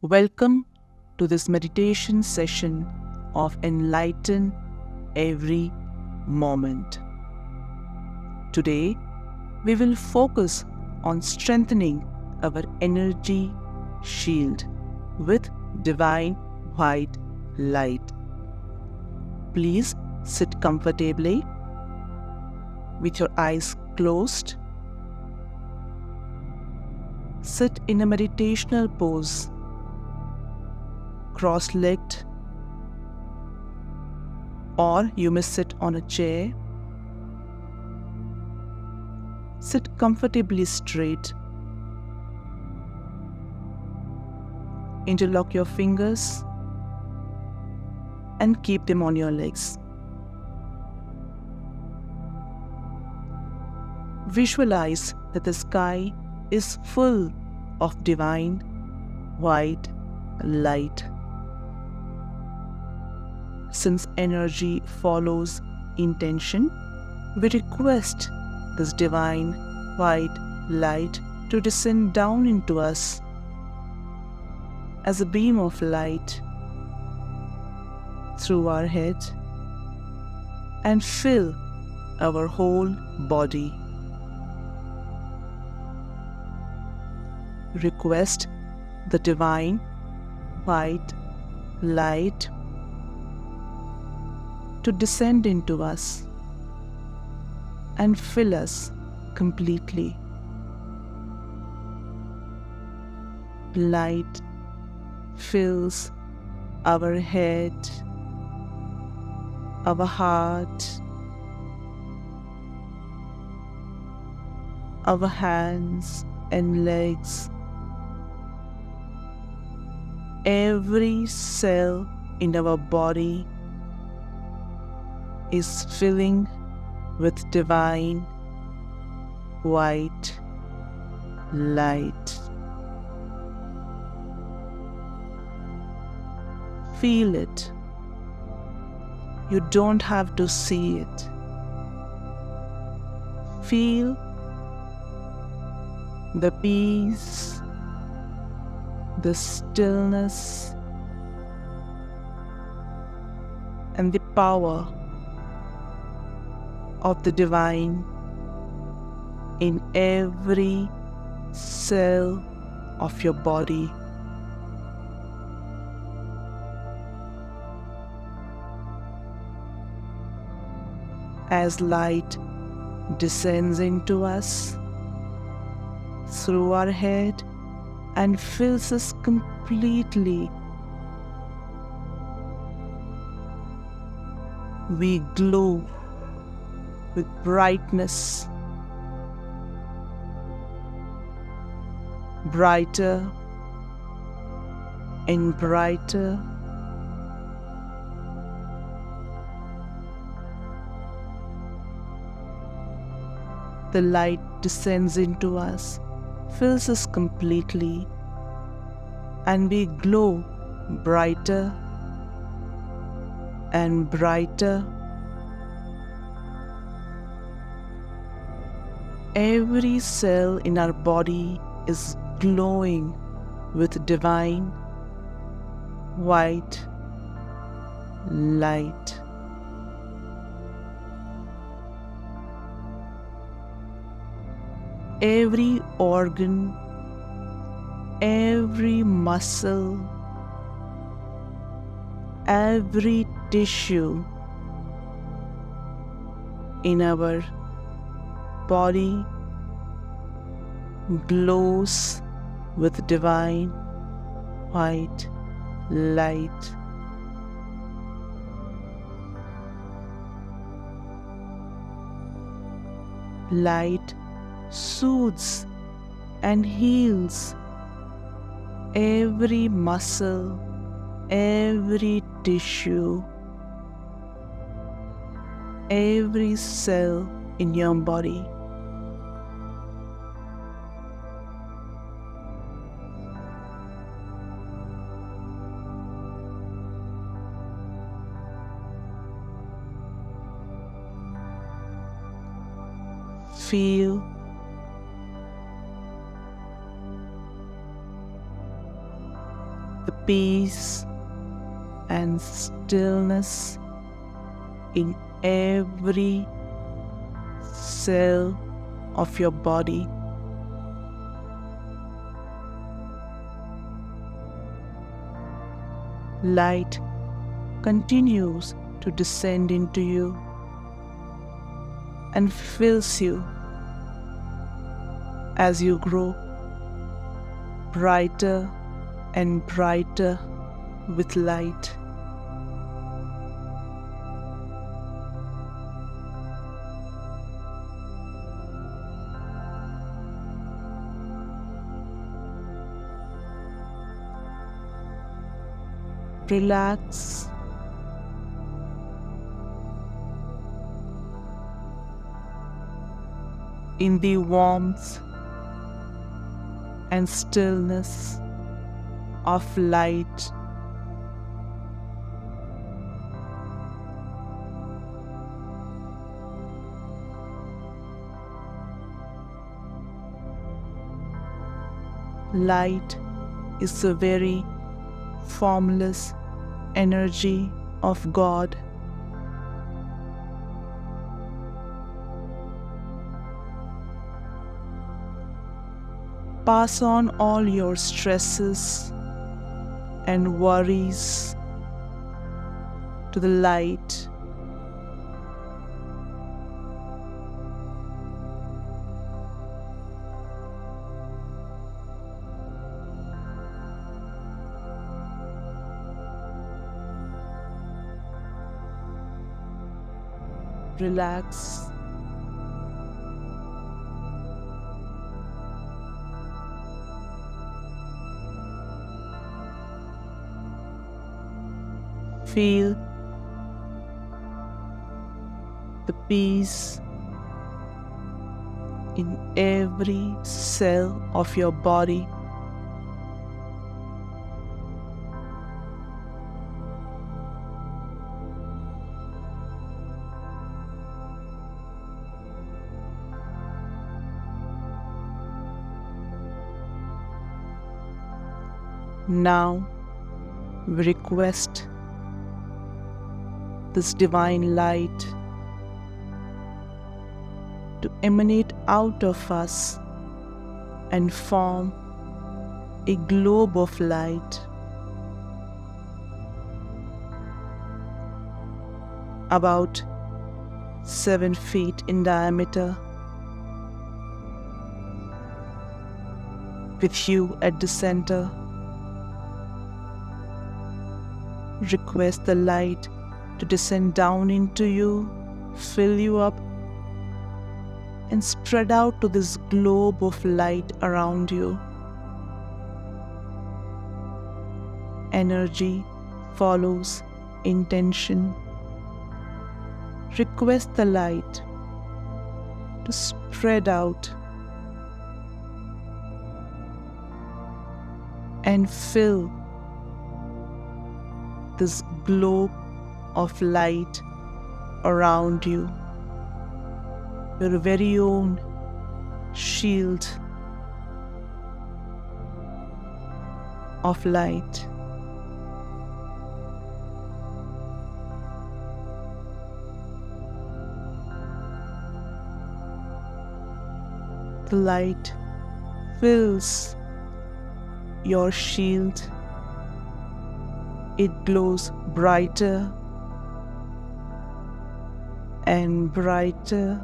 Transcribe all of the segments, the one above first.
Welcome to this meditation session of Enlighten every moment. Today, we will focus on strengthening our energy shield with divine white light. Please sit comfortably with your eyes closed. Sit in a meditational pose, cross-legged, or you may sit on a chair. Sit comfortably straight. Interlock your fingers and keep them on your legs. Visualize that the sky is full of divine white light. Since energy follows intention, we request this divine white light to descend down into us as a beam of light through our head and fill our whole body. Request the divine white light to descend into us and fill us completely. Light fills our head, our heart, our hands and legs. Every cell in our body is filling with divine white light. Feel it. You don't have to see it. Feel the peace, the stillness, and the power of the divine in every cell of your body. As light descends into us through our head and fills us completely, we glow with brightness, brighter and brighter. The light descends into us, fills us completely, and we glow brighter and brighter. Every cell in our body is glowing with divine white light. Every organ, every muscle, every tissue in our body glows with divine white light. Light soothes and heals every muscle, every tissue, every cell in your body. Feel the peace and stillness in every cell of your body. Light continues to descend into you and fills you as you grow brighter and brighter with light. Relax in the warmth and stillness of light. Light is the very formless energy of God. Pass on all your stresses and worries to the light. Relax. Feel the peace in every cell of your body. Now we request this divine light to emanate out of us and form a globe of light about 7 feet in diameter, with you at the center. Request the light to descend down into you, fill you up, and spread out to this globe of light around you. Energy follows intention. Request the light to spread out and fill this globe of light around you, your very own shield of light. The light fills your shield. It glows brighter and brighter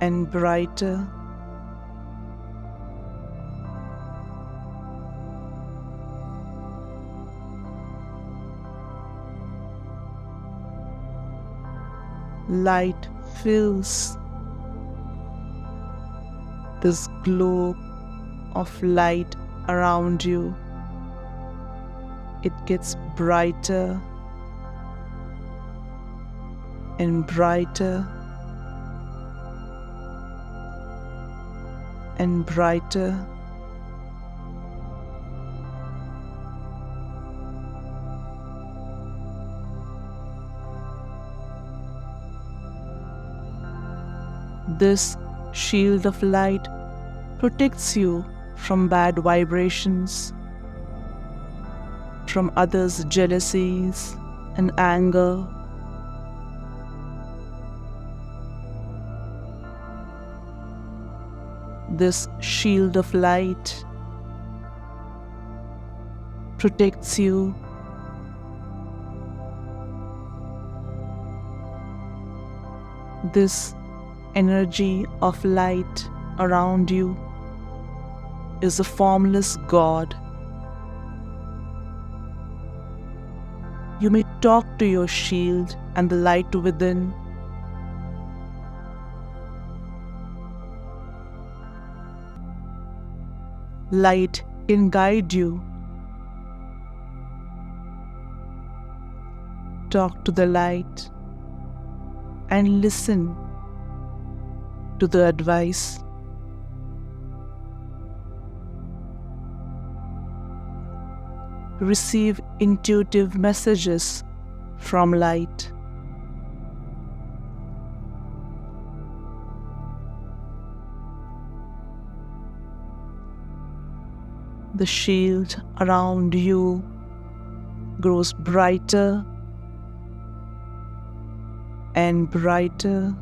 and brighter. Light fills this globe of light around you. It gets brighter and brighter and brighter. This shield of light protects you from bad vibrations, from others' jealousies and anger. This shield of light protects you. This energy of light around you is a formless God. You may talk to your shield and the light within. Light can guide you. Talk to the light and listen to the advice. Receive intuitive messages from light. The shield around you grows brighter and brighter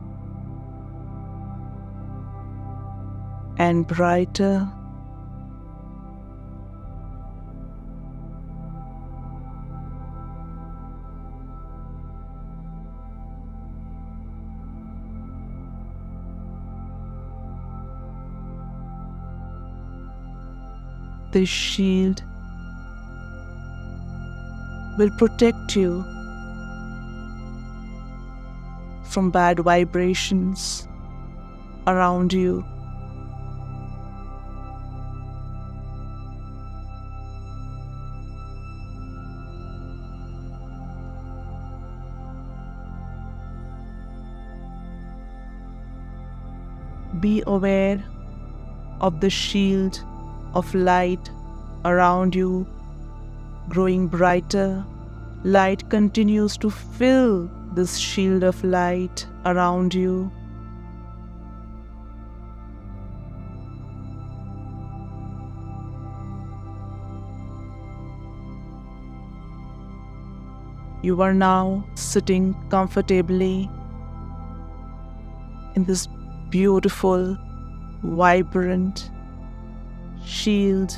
and brighter. This shield will protect you from bad vibrations around you. Be aware of the shield of light around you growing brighter. Light continues to fill this shield of light around you. You are now sitting comfortably in this beautiful, vibrant shield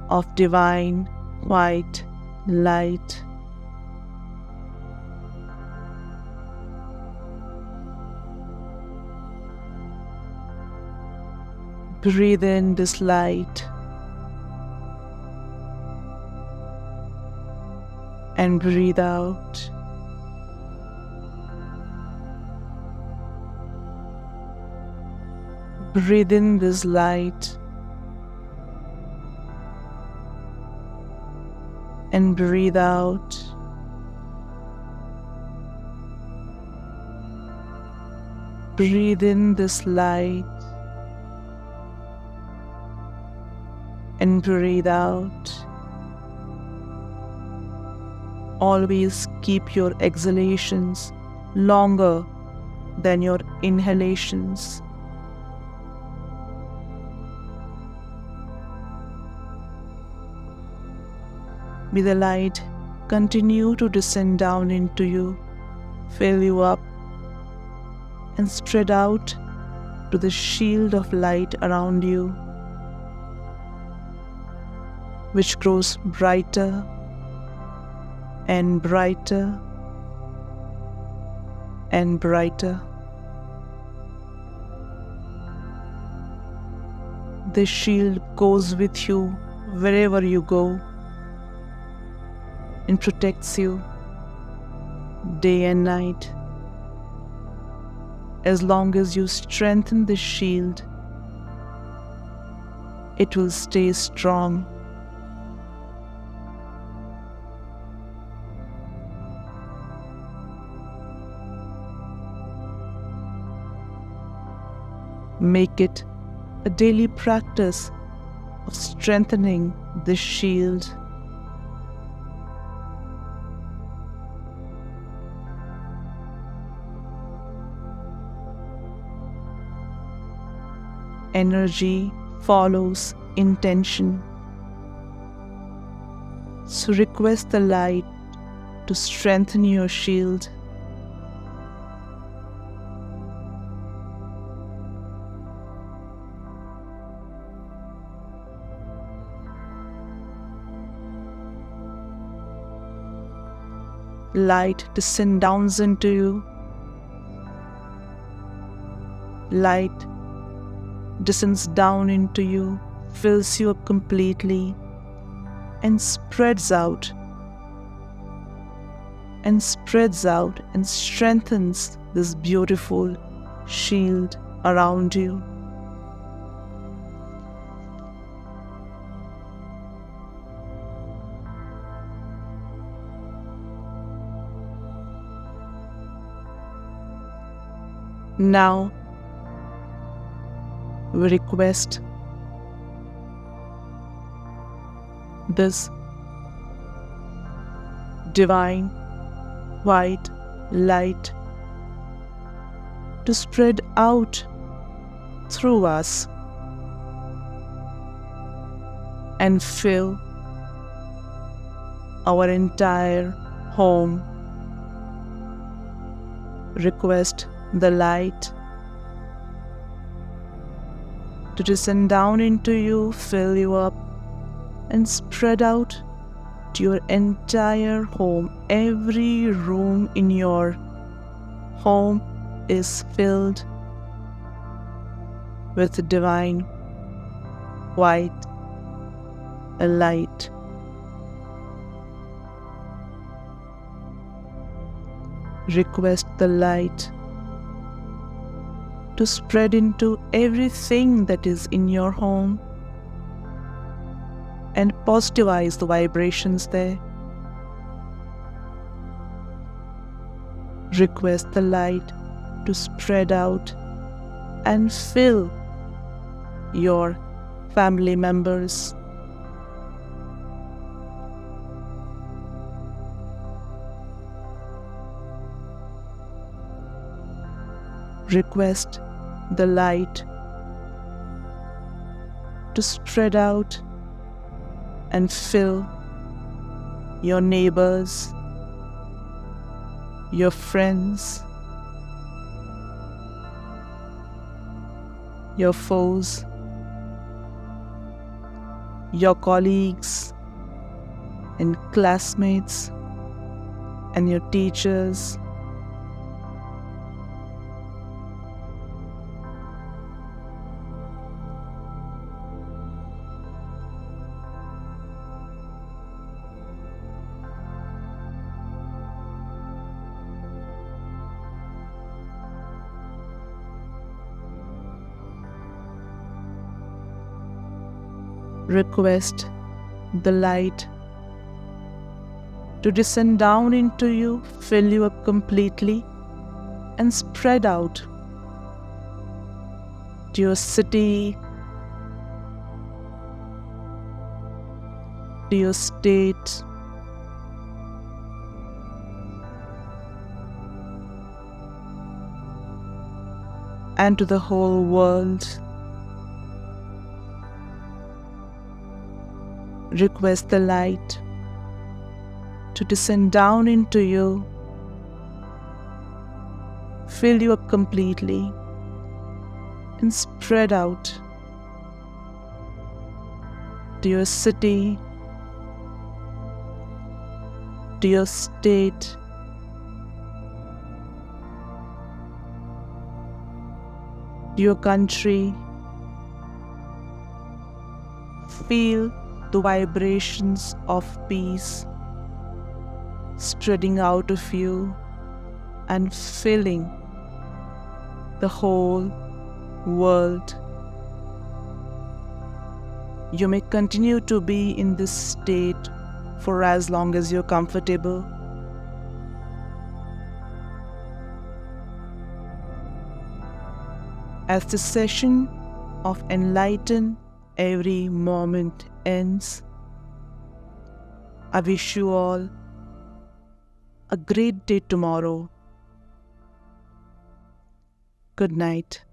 of divine white light. Breathe in this light and breathe out. Breathe in this light and breathe out. Breathe in this light and breathe out. Always keep your exhalations longer than your inhalations. May the light continue to descend down into you, fill you up, and spread out to the shield of light around you, which grows brighter and brighter and brighter. This shield goes with you wherever you go and protects you day and night. As long as you strengthen this shield, it will stay strong. Make it a daily practice of strengthening this shield. Energy follows intention. So request the light to strengthen your shield. Light descends down into you. Light descends down into you, fills you up completely, and spreads out and strengthens this beautiful shield around you. Now, we request this divine white light to spread out through us and fill our entire home. Request the light to descend down into you, fill you up, and spread out to your entire home. Every room in your home is filled with divine white light. Request the light to spread into everything that is in your home and positivize the vibrations there. Request the light to spread out and fill your family members. Request the light to spread out and fill your neighbors, your friends, your foes, your colleagues and classmates and your teachers. Request the light to descend down into you, fill you up completely, and spread out to your city, to your state, and to the whole world. Request the light to descend down into you, fill you up completely, and spread out to your city, to your state, to your country. Feel the vibrations of peace spreading out of you and filling the whole world. You may continue to be in this state for as long as you're comfortable. As the session of Enlighten every moment ends, I wish you all a great day tomorrow. Good night.